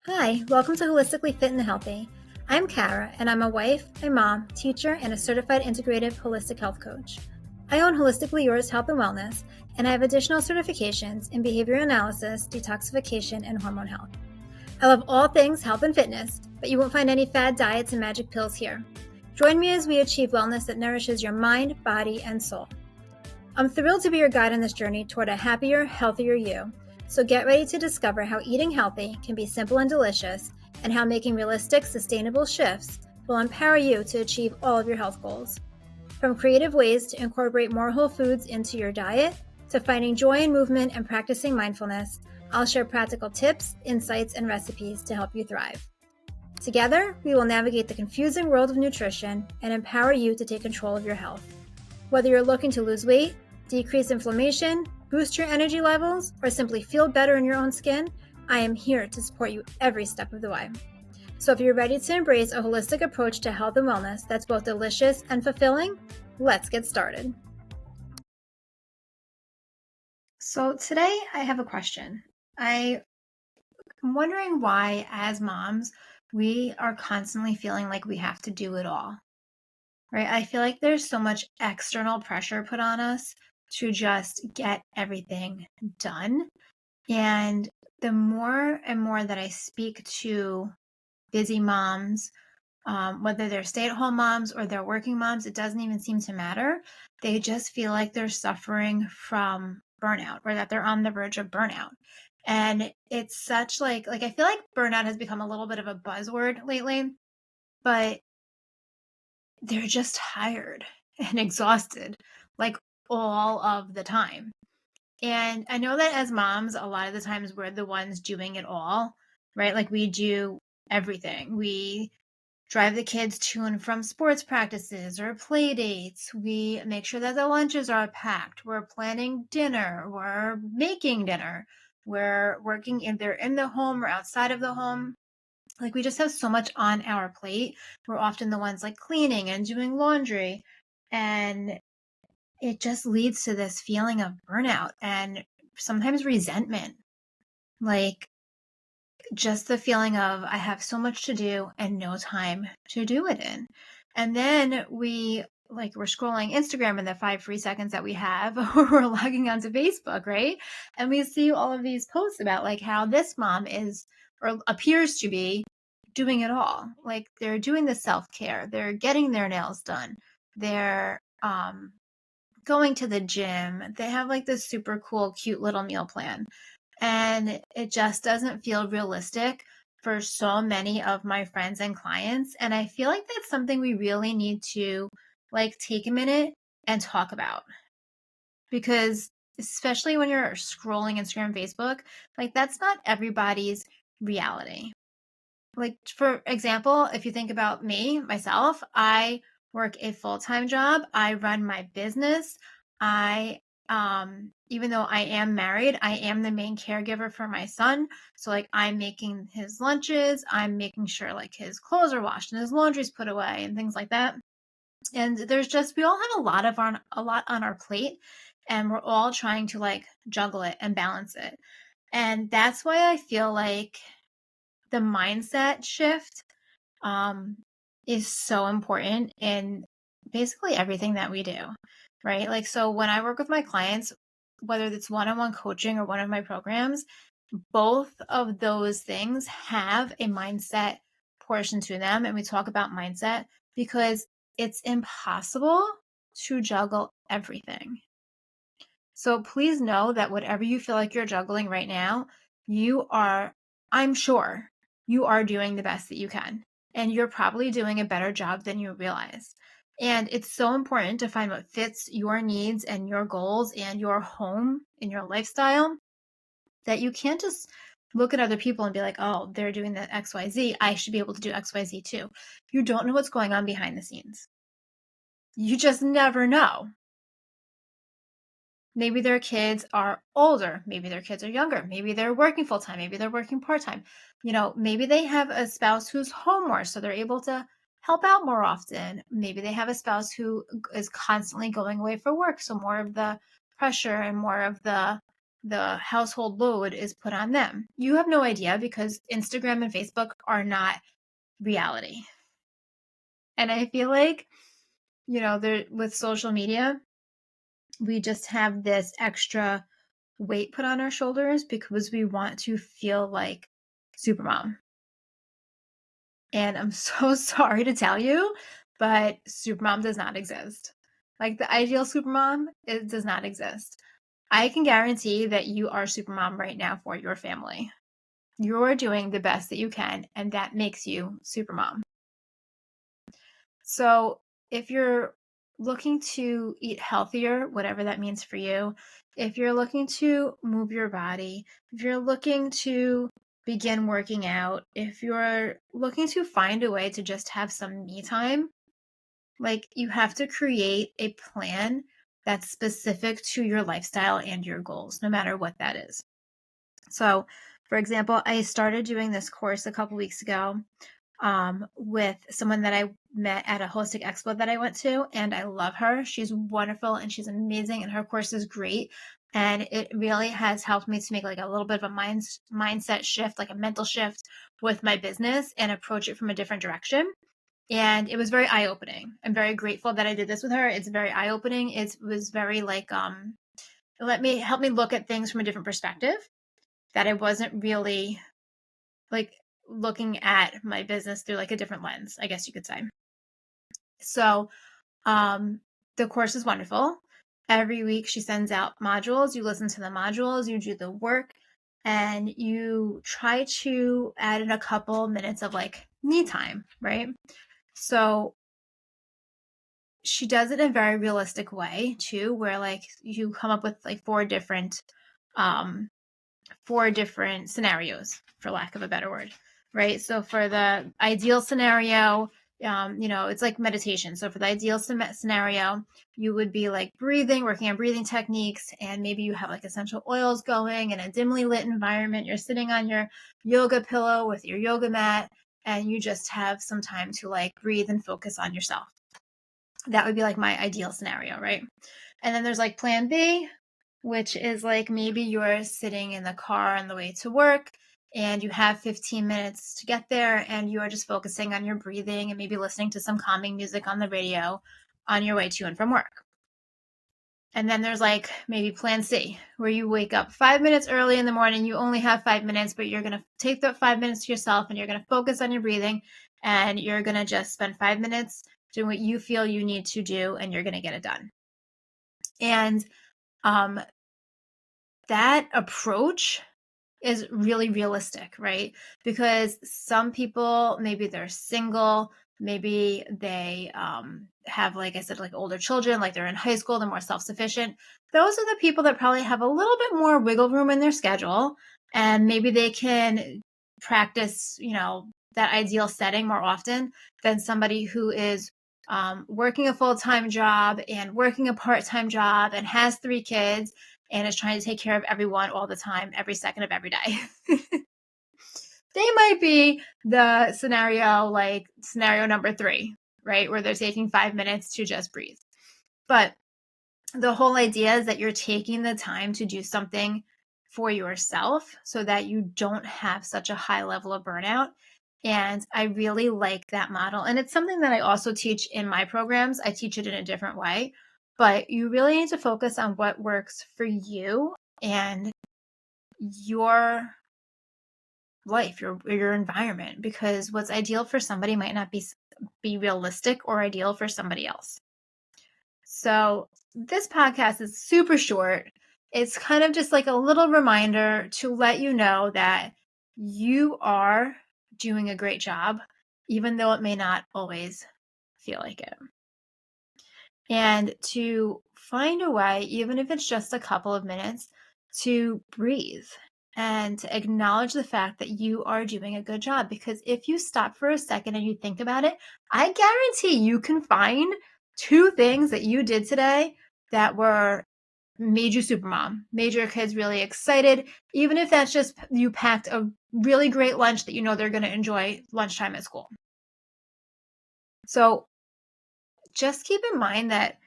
Hi, welcome to Holistically Fit and Healthy. I'm Cara, and I'm a wife, a mom, teacher, and a certified integrative holistic health coach. I own Holistically Yours Health and Wellness, and I have additional certifications in behavioral analysis, detoxification, and hormone health. I love all things health and fitness, but you won't find any fad diets and magic pills here. Join me as we achieve wellness that nourishes your mind, body, and soul. I'm thrilled to be your guide on this journey toward a happier, healthier you. So get ready to discover how eating healthy can be simple and delicious, and how making realistic, sustainable shifts will empower you to achieve all of your health goals. From creative ways to incorporate more whole foods into your diet, to finding joy in movement and practicing mindfulness, I'll share practical tips, insights, and recipes to help you thrive. Together, we will navigate the confusing world of nutrition and empower you to take control of your health. Whether you're looking to lose weight, decrease inflammation, boost your energy levels, or simply feel better in your own skin, I am here to support you every step of the way. So if you're ready to embrace a holistic approach to health and wellness that's both delicious and fulfilling, let's get started. So today I have a question. I'm wondering why, as moms, we are constantly feeling like we have to do it all. Right? I feel like there's so much external pressure put on us to just get everything done. And the more and more that I speak to busy moms, whether they're stay-at-home moms or they're working moms, it doesn't even seem to matter. They just feel like they're suffering from burnout, or that they're on the verge of burnout. And it's such like I feel like burnout has become a little bit of a buzzword lately, but they're just tired and exhausted, like all of the time. And I know that as moms, a lot of the times we're the ones doing it all, right? Like we do everything. We drive the kids to and from sports practices or play dates. We make sure that the lunches are packed. We're planning dinner. We're making dinner. We're working either in the home or outside of the home. Like we just have so much on our plate. We're often the ones like cleaning and doing laundry. And it just leads to this feeling of burnout and sometimes resentment. Like just the feeling of I have so much to do and no time to do it in. And then we're scrolling Instagram in the 5 free seconds that we have, or we're logging onto Facebook, right? And we see all of these posts about like how this mom is or appears to be doing it all. Like they're doing the self-care, they're getting their nails done, they're going to the gym, they have like this super cool, cute little meal plan. And it just doesn't feel realistic for so many of my friends and clients. And I feel like that's something we really need to like take a minute and talk about, because especially when you're scrolling Instagram, Facebook, like that's not everybody's reality. Like, for example, if you think about me, myself, I work a full-time job. I run my business. I, even though I am married, I am the main caregiver for my son. So like I'm making his lunches, I'm making sure like his clothes are washed and his laundry's put away and things like that. And we all have a lot on our plate, and we're all trying to like juggle it and balance it. And that's why I feel like the mindset shift um, is so important in basically everything that we do, right? Like, so when I work with my clients, whether it's one-on-one coaching or one of my programs, both of those things have a mindset portion to them. And we talk about mindset because it's impossible to juggle everything. So please know that whatever you feel like you're juggling right now, I'm sure you are doing the best that you can. And you're probably doing a better job than you realize. And it's so important to find what fits your needs and your goals and your home and your lifestyle, that you can't just look at other people and be like, oh, they're doing the XYZ. I should be able to do XYZ too. You don't know what's going on behind the scenes. You just never know. Maybe their kids are older. Maybe their kids are younger. Maybe they're working full time. Maybe they're working part time. Maybe they have a spouse who's home more, so they're able to help out more often. Maybe they have a spouse who is constantly going away for work, so more of the pressure and more of the the household load is put on them. You have no idea because Instagram and Facebook are not reality. And I feel like, there with social media, we just have this extra weight put on our shoulders because we want to feel like Supermom. And I'm so sorry to tell you, but Supermom does not exist. Like the ideal Supermom, it does not exist. I can guarantee that you are Supermom right now for your family. You're doing the best that you can, and that makes you Supermom. So if you're looking to eat healthier, whatever that means for you, if you're looking to move your body, if you're looking to begin working out, if you're looking to find a way to just have some me time, like you have to create a plan that's specific to your lifestyle and your goals, no matter what that is. So, for example, I started doing this course a couple weeks ago with someone that I met at a holistic expo that I went to, and I love her. She's wonderful and she's amazing, and her course is great. And it really has helped me to make like a little bit of a mindset shift, like a mental shift with my business and approach it from a different direction. And it was very eye opening. I'm very grateful that I did this with her. It's very eye opening. It was very like, help me look at things from a different perspective that I wasn't really like looking at my business through like a different lens, I guess you could say. So, the course is wonderful. Every week she sends out modules. You listen to the modules, you do the work, and you try to add in a couple minutes of like me time, right? So she does it in a very realistic way too, where like you come up with like um, four different scenarios, for lack of a better word, right? So for the ideal scenario, it's like meditation. So for the ideal scenario, you would be like breathing, working on breathing techniques, and maybe you have like essential oils going in a dimly lit environment. You're sitting on your yoga pillow with your yoga mat, and you just have some time to like breathe and focus on yourself. That would be like my ideal scenario, right? And then there's like plan B, which is like maybe you're sitting in the car on the way to work and you have 15 minutes to get there and you are just focusing on your breathing and maybe listening to some calming music on the radio on your way to and from work. And then there's like maybe plan C, where you wake up 5 minutes early in the morning. You only have 5 minutes, but you're going to take that 5 minutes to yourself and you're going to focus on your breathing and you're going to just spend 5 minutes doing what you feel you need to do and you're going to get it done. And that approach is really realistic, right? Because some people, maybe they're single, maybe they have, like I said, like older children, like they're in high school, they're more self-sufficient. Those are the people that probably have a little bit more wiggle room in their schedule, and maybe they can practice, that ideal setting more often than somebody who is working a full-time job and working a part-time job and has 3 kids and is trying to take care of everyone all the time, every second of every day. They might be the scenario number 3, right? Where they're taking 5 minutes to just breathe. But the whole idea is that you're taking the time to do something for yourself so that you don't have such a high level of burnout. And I really like that model. And it's something that I also teach in my programs. I teach it in a different way, but you really need to focus on what works for you and your life, your environment, because what's ideal for somebody might not be realistic or ideal for somebody else. So this podcast is super short. It's kind of just like a little reminder to let you know that you are doing a great job, even though it may not always feel like it. And to find a way, even if it's just a couple of minutes, to breathe and to acknowledge the fact that you are doing a good job. Because if you stop for a second and you think about it, I guarantee you can find 2 things that you did today that made you supermom, made your kids really excited, even if that's just you packed a really great lunch that you know they're going to enjoy lunchtime at school. So just keep in mind that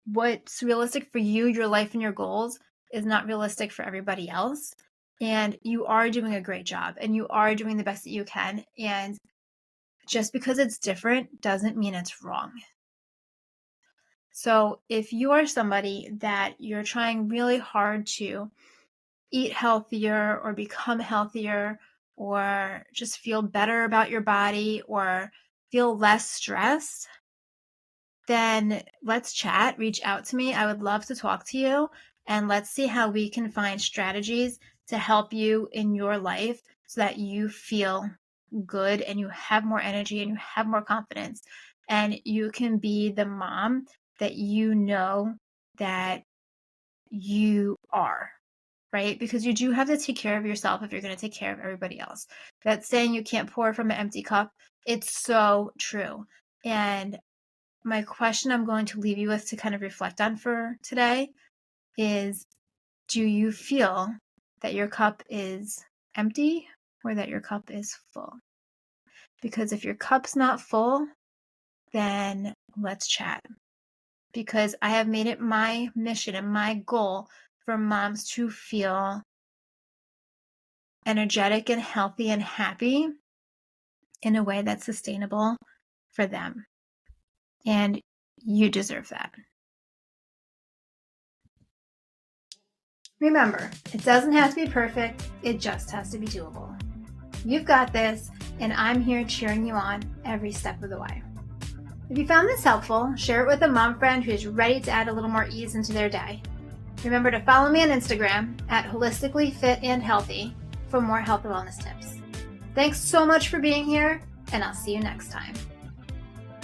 what's realistic for you, your life, and your goals is not realistic for everybody else. And you are doing a great job and you are doing the best that you can. And just because it's different doesn't mean it's wrong. So if you are somebody that you're trying really hard to eat healthier or become healthier or just feel better about your body or feel less stressed, then let's chat, reach out to me. I would love to talk to you, and let's see how we can find strategies to help you in your life so that you feel good and you have more energy and you have more confidence and you can be the mom that you know that you are, right? Because you do have to take care of yourself if you're going to take care of everybody else. That saying you can't pour from an empty cup, it's so true. And my question I'm going to leave you with to kind of reflect on for today is, do you feel that your cup is empty or that your cup is full? Because if your cup's not full, then let's chat. Because I have made it my mission and my goal for moms to feel energetic and healthy and happy in a way that's sustainable for them. And you deserve that. Remember, it doesn't have to be perfect, it just has to be doable. You've got this, and I'm here cheering you on every step of the way. If you found this helpful, share it with a mom friend who's ready to add a little more ease into their day. Remember to follow me on Instagram at Holistically Fit and Healthy for more health and wellness tips. Thanks so much for being here, and I'll see you next time.